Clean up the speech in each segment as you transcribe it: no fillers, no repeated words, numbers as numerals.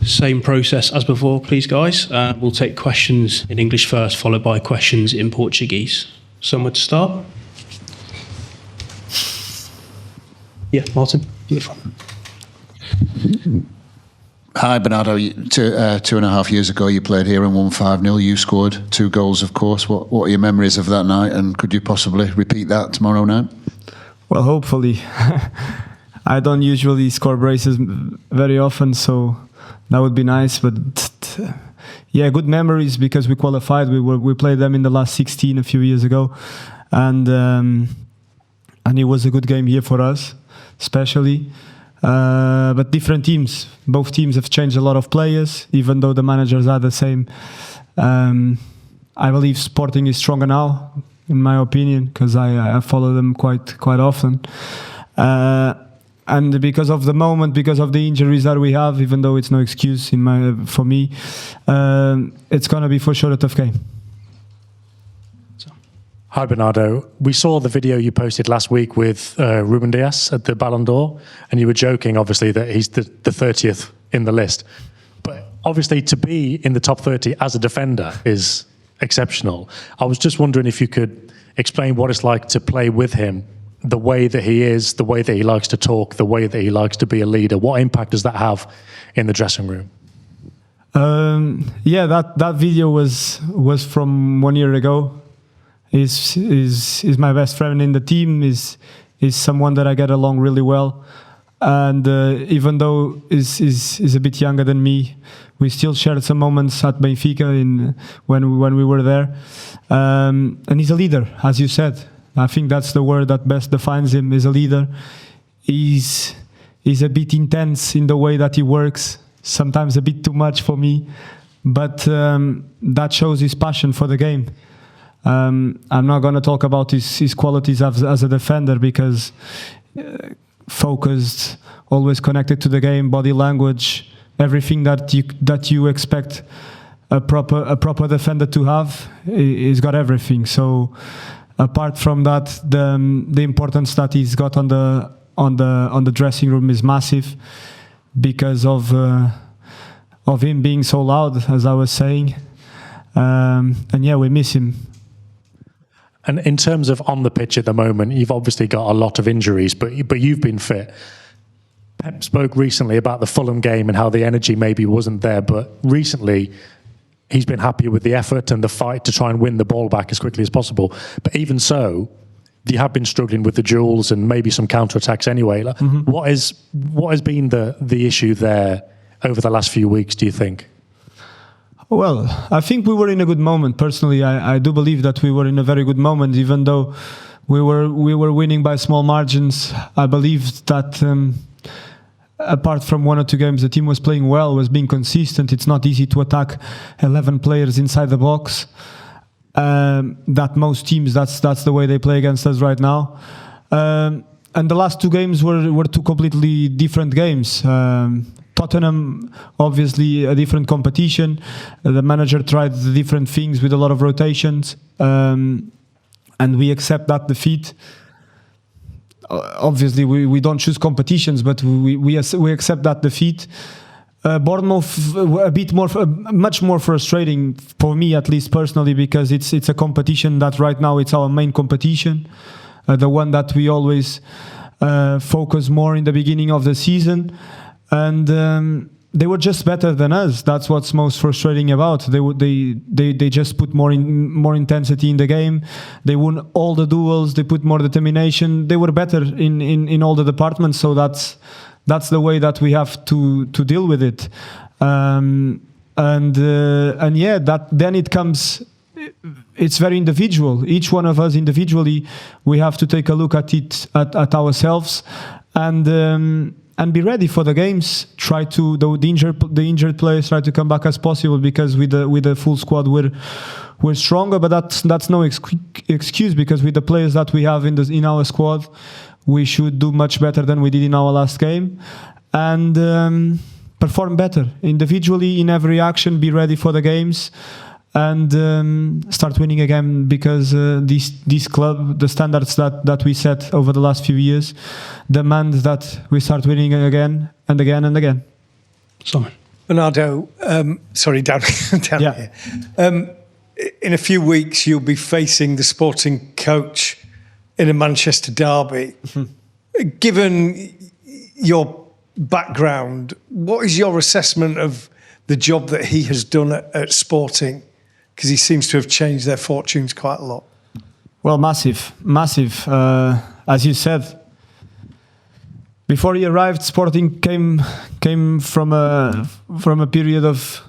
Same process as before, please, guys. We'll take questions in English first, followed by questions in Portuguese. Somewhere to start? Yeah, Martin, in the front. Hi, Bernardo. 2.5 years ago, you played here and won 5-0. You scored 2 goals, of course. What are your memories of that night, and could you possibly repeat that tomorrow night? Well, hopefully. I don't usually score braces very often, so that would be nice. But yeah, good memories because we qualified. We played them in the last 16 a few years ago, and it was a good game here for us, especially. But different teams. Both teams have changed a lot of players, even though the managers are the same. I believe Sporting is stronger now, in my opinion, because I follow them quite often. And because of the moment, because of the injuries that we have, even though it's no excuse for me, it's going to be for sure a tough game. Hi, Bernardo. We saw the video you posted last week with Ruben Dias at the Ballon d'Or, and you were joking, obviously, that he's the 30th in the list. But obviously, to be in the top 30 as a defender is exceptional. I was just wondering if you could explain what it's like to play with him, the way that he is, the way that he likes to talk, the way that he likes to be a leader. What impact does that have in the dressing room? Yeah, that video was from 1 year ago. Is my best friend in the team, is someone that I get along really well, and even though is a bit younger than me, we still shared some moments at Benfica when we were there, and he's a leader, as you said. I think that's the word that best defines him, is a leader. He's a bit intense in the way that he works, sometimes a bit too much for me, but that shows his passion for the game. I'm not going to talk about his qualities as a defender, because focused, always connected to the game, body language, everything that you expect a proper defender to have, he's got everything. So apart from that, the importance that he's got on the dressing room is massive, because of him being so loud, as I was saying, and yeah, we miss him. And in terms of on the pitch at the moment, you've obviously got a lot of injuries, but you've been fit. Pep spoke recently about the Fulham game and how the energy maybe wasn't there, but recently he's been happier with the effort and the fight to try and win the ball back as quickly as possible. But even so, you have been struggling with the duels and maybe some counter-attacks anyway. Mm-hmm. What has been the issue there over the last few weeks, do you think? Well, I think we were in a good moment. Personally, I do believe that we were in a very good moment, even though we were winning by small margins. I believe that apart from 1 or 2 games, the team was playing well, was being consistent. It's not easy to attack 11 players inside the box. That most teams, that's the way they play against us right now. And the last 2 games were 2 completely different games. Tottenham, obviously a different competition. The manager tried different things with a lot of rotations, and we accept that defeat. Obviously, we don't choose competitions, but we accept that defeat. Bournemouth, much more frustrating for me, at least personally, because it's a competition that right now it's our main competition, the one that we always focus more in the beginning of the season. And they were just better than us. That's what's most frustrating about. They just put more intensity in the game. They won all the duels. They put more determination. They were better in all the departments. So that's the way that we have to deal with it. And yeah, then it comes. It's very individual. Each one of us individually, we have to take a look at it at ourselves and be ready for the games. The injured players try to come back as possible, because with the full squad we're stronger. But that's no excuse, because with the players that we have in our squad, we should do much better than we did in our last game, and perform better individually in every action. Be ready for the games, and start winning again, because this club, the standards that we set over the last few years, demand that we start winning again and again and again. Simon. Bernardo, down here. In a few weeks, you'll be facing the Sporting coach in a Manchester derby. Given your background, what is your assessment of the job that he has done at Sporting? Because he seems to have changed their fortunes quite a lot. Well, massive. As you said, before he arrived, Sporting came from a period of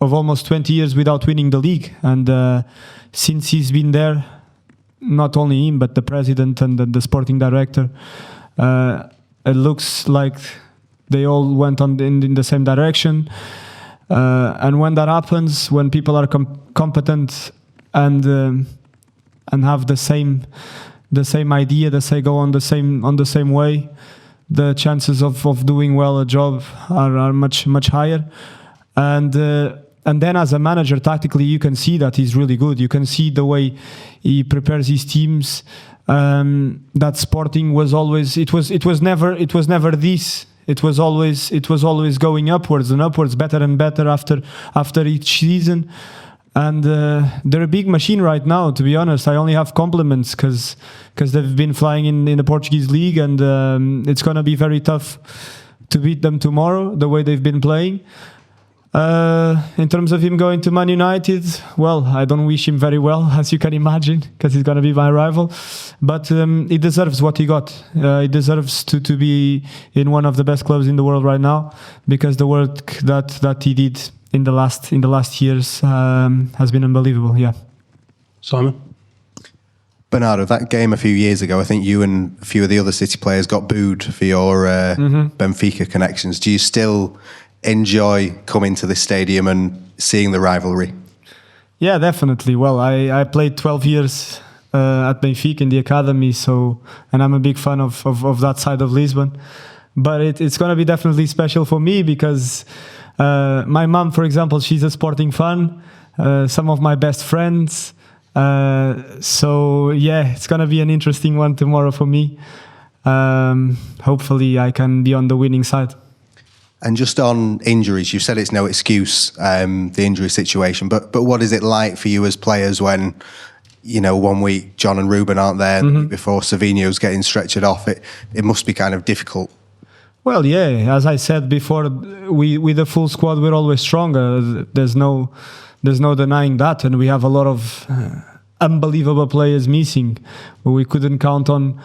almost 20 years without winning the league, and since he's been there, not only him but the president and the sporting director, it looks like they all went in the same direction. And when that happens, when people are competent and have the same idea, they go on the same way, the chances of doing well a job are much higher. And then as a manager, tactically, you can see that he's really good. You can see the way he prepares his teams. That Sporting was always it was never this. It was always going upwards and upwards, better and better after each season. And they're a big machine right now, to be honest. I only have compliments because they've been flying in the Portuguese league, and it's going to be very tough to beat them tomorrow, the way they've been playing. In terms of him going to Man United, well, I don't wish him very well, as you can imagine, because he's going to be my rival. But he deserves what he got. He deserves to be in one of the best clubs in the world right now, because the work that he did in the last years has been unbelievable. Yeah. Simon? Bernardo, that game a few years ago, I think you and a few of the other City players got booed for your Benfica connections. Do you still enjoy coming to this stadium and seeing the rivalry? Yeah, definitely. Well, I played 12 years at Benfica in the academy, and I'm a big fan of that side of Lisbon. But it's going to be definitely special for me because my mom, for example, she's a Sporting fan. Some of my best friends. So yeah, it's going to be an interesting one tomorrow for me. Hopefully I can be on the winning side. And just on injuries, you said it's no excuse, the injury situation, but what is it like for you as players when, 1 week John and Ruben aren't there, and the week before Savinho's getting stretchered off? It must be kind of difficult. Well, yeah, as I said before, we with the full squad, we're always stronger. There's no denying that, and we have a lot of unbelievable players missing. We couldn't count on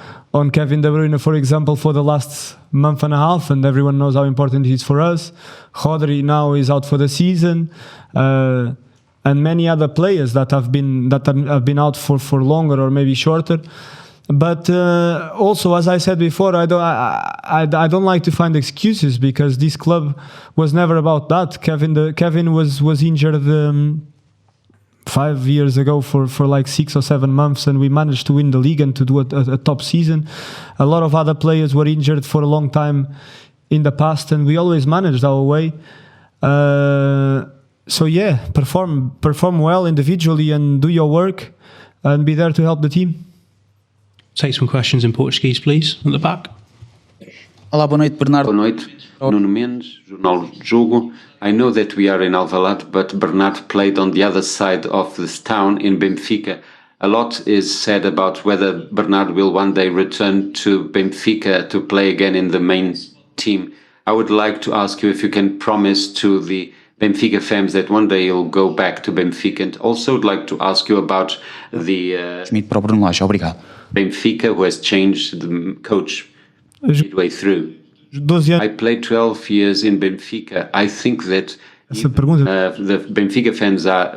Kevin De Bruyne, for example, for the last month and a half, and everyone knows how important he is for us. Rodri now is out for the season, and many other players that have been out for longer or maybe shorter. But also, as I said before, I don't like to find excuses, because this club was never about that. Kevin was injured 5 years ago for like 6 or 7 months, and we managed to win the league and to do a top season. A lot of other players were injured for a long time in the past, and we always managed our way. So yeah, perform well individually and do your work and be there to help the team. Take some questions in Portuguese, please, at the back. Olá, boa noite, Bernardo. Boa noite, Nuno Mendes, Jornal Jogo. I know that we are in Alvalade, but Bernardo played on the other side of this town in Benfica. A lot is said about whether Bernardo will one day return to Benfica to play again in the main team. I would like to ask you if you can promise to the Benfica fans that one day you'll go back to Benfica, and also would like to ask you about the Benfica, who has changed the coach midway through. I played 12 years in Benfica. I think that the Benfica fans are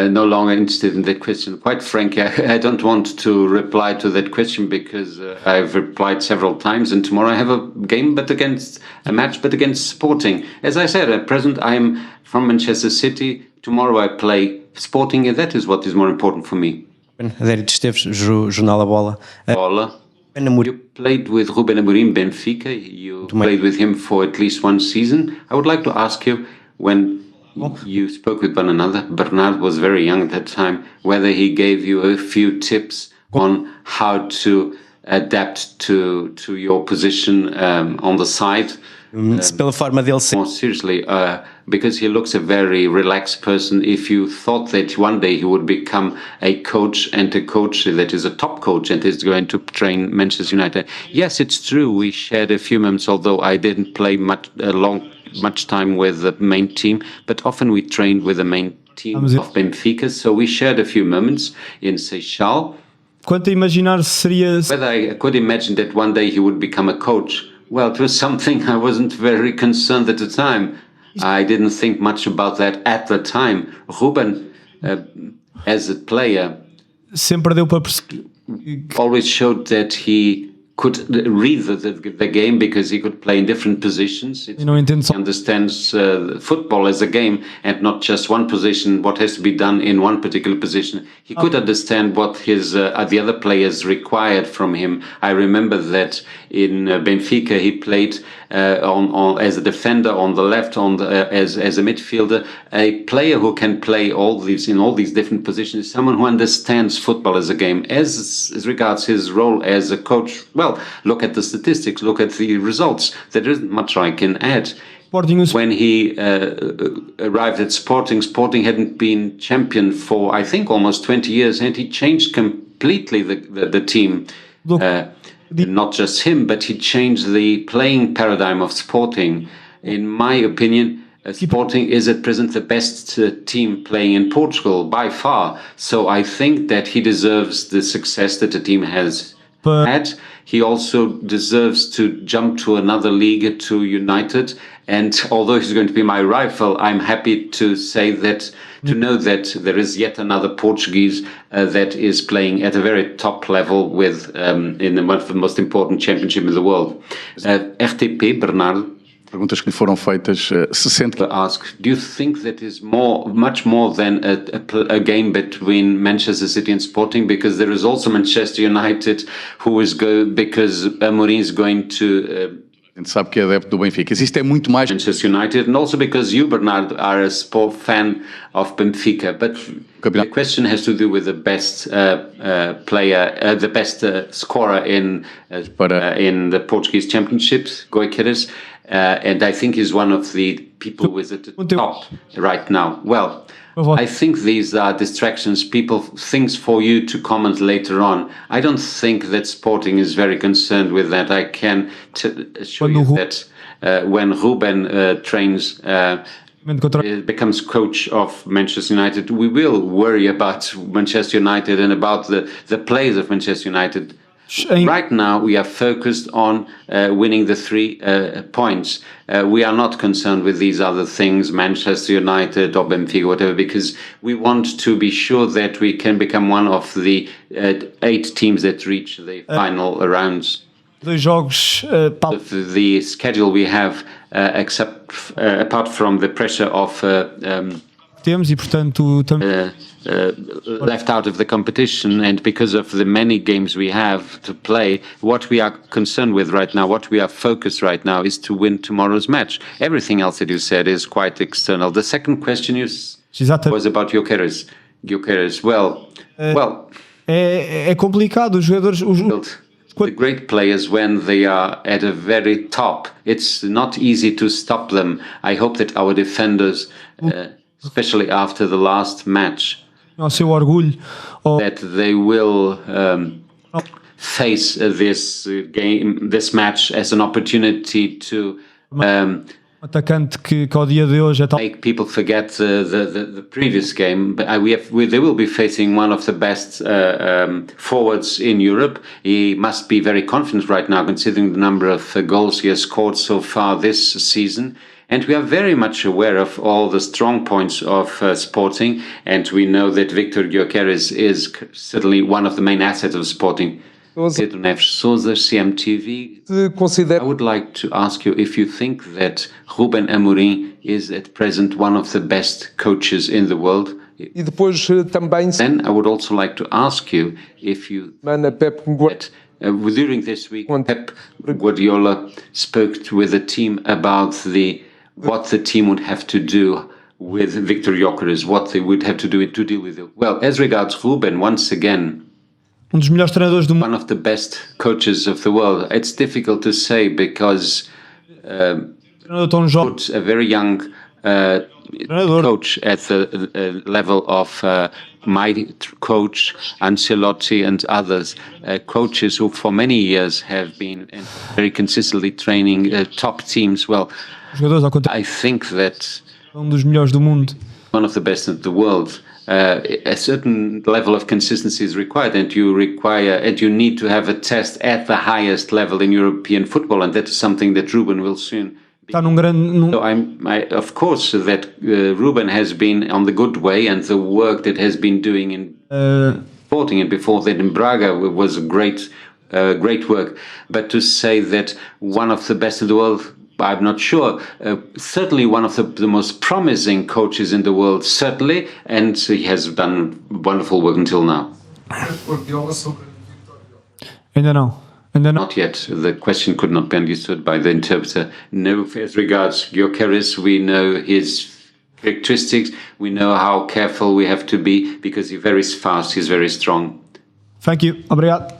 no longer interested in that question. Quite frankly, I don't want to reply to that question because I've replied several times, and tomorrow I have a match against Sporting. As I said, at present I am from Manchester City. Tomorrow I play Sporting, and that is what is more important for me. You played with Ruben Amorim, Benfica. You played with him for at least one season. I would like to ask you, when you spoke with one another, Bernardo was very young at that time, whether he gave you a few tips on how to adapt to your position on the side, Pela forma dele ser. more seriously, because he looks a very relaxed person. If you thought that one day he would become a coach, and a coach that is a top coach and is going to train Manchester United, yes, it's true. We shared a few moments, although I didn't play much time with the main team, but often we trained with the main team of Benfica, so we shared a few moments in Seixal. Quanto a imaginar se seria. Whether I could imagine that one day he would become a coach, well, it was something I wasn't very concerned at the time. I didn't think much about that at the time. Ruben, as a player, Sempre deu para perceber. always showed that he could read the game because he could play in different positions. He understands football as a game and not just one position, what has to be done in one particular position. He could understand what the other players required from him. I remember that in Benfica he played as a defender on the left, as a midfielder. A player who can play in all these different positions, someone who understands football as a game. As regards his role as a coach, well, look at the statistics, look at the results. There isn't much I can add. When he arrived at Sporting hadn't been champion for, I think, almost 20 years, and he changed completely the team. Not just him, but he changed the playing paradigm of Sporting. In my opinion, Sporting is at present the best team playing in Portugal by far. So I think that he deserves the success that the team has had. He also deserves to jump to another league, to United. And although he's going to be my rival, I'm happy to say that, to know that there is yet another Portuguese that is playing at a very top level in one of the most important championships in the world. RTP, Bernardo. Perguntas que lhe foram feitas, se sente que do you think that is much more than a game between Manchester City and Sporting, because there is also Manchester United who is because Amorim is going to a gente sabe que é adepto do Benfica. Isto é muito mais Manchester United, and also because you, Bernardo, are a sport fan of Benfica. But the question has to do with the best player, the best scorer in the Portuguese Championships, Gyokeres. And I think he's one of the people with at the top right now. Well, I think these are distractions, things for you to comment later on. I don't think that Sporting is very concerned with that. I can assure you that when Ruben trains, becomes coach of Manchester United, we will worry about Manchester United and about the players of Manchester United. Right now, we are focused on winning the 3 points. We are not concerned with these other things, Manchester United or Benfica, whatever, because we want to be sure that we can become one of the 8 teams that reach the final rounds. The schedule we have, apart from the pressure of left out of the competition, and because of the many games we have to play, what we are concerned with right now, what we are focused right now, is to win tomorrow's match. Everything else that you said is quite external. The second question was about Gyokeres. É complicado os jogadores. The great players, when they are at a very top, it's not easy to stop them. I hope that our defenders, especially after the last match, that they will face this match as an opportunity to make people forget the previous game. But they will be facing one of the best forwards in Europe. He must be very confident right now, considering the number of goals he has scored so far this season. And we are very much aware of all the strong points of Sporting, and we know that Viktor Gyokeres is certainly one of the main assets of Sporting. Pedro Neves Sousa, CMTV. I would like to ask you if you think that Ruben Amorim is at present one of the best coaches in the world. Then I would also like to ask you if you during this week Pep Guardiola spoke with the team about what the team would have to do with Viktor Gyokeres, what they would have to do to deal with it. Well, as regards Ruben, once again, one of the best coaches of the world. It's difficult to say because Treinador tão jovem. put a very young coach at the level of my coach, Ancelotti, and others, coaches who for many years have been very consistently training top teams. Well, I think that dos melhores do mundo. one of the best in the world. A certain level of consistency is required, and you need to have a test at the highest level in European football, and that is something that Ruben will soon. Está num grande. So of course, that Ruben has been on the good way, and the work that has been doing in Sporting and before that in Braga was great work. But to say that one of the best in the world, I'm not sure. Certainly one of the most promising coaches in the world, certainly, and he has done wonderful work until now. Ainda não. Not yet. The question could not be understood by the interpreter. No, as regards Gyokeres, we know his characteristics. We know how careful we have to be because he's very fast, he's very strong. Thank you. Obrigado.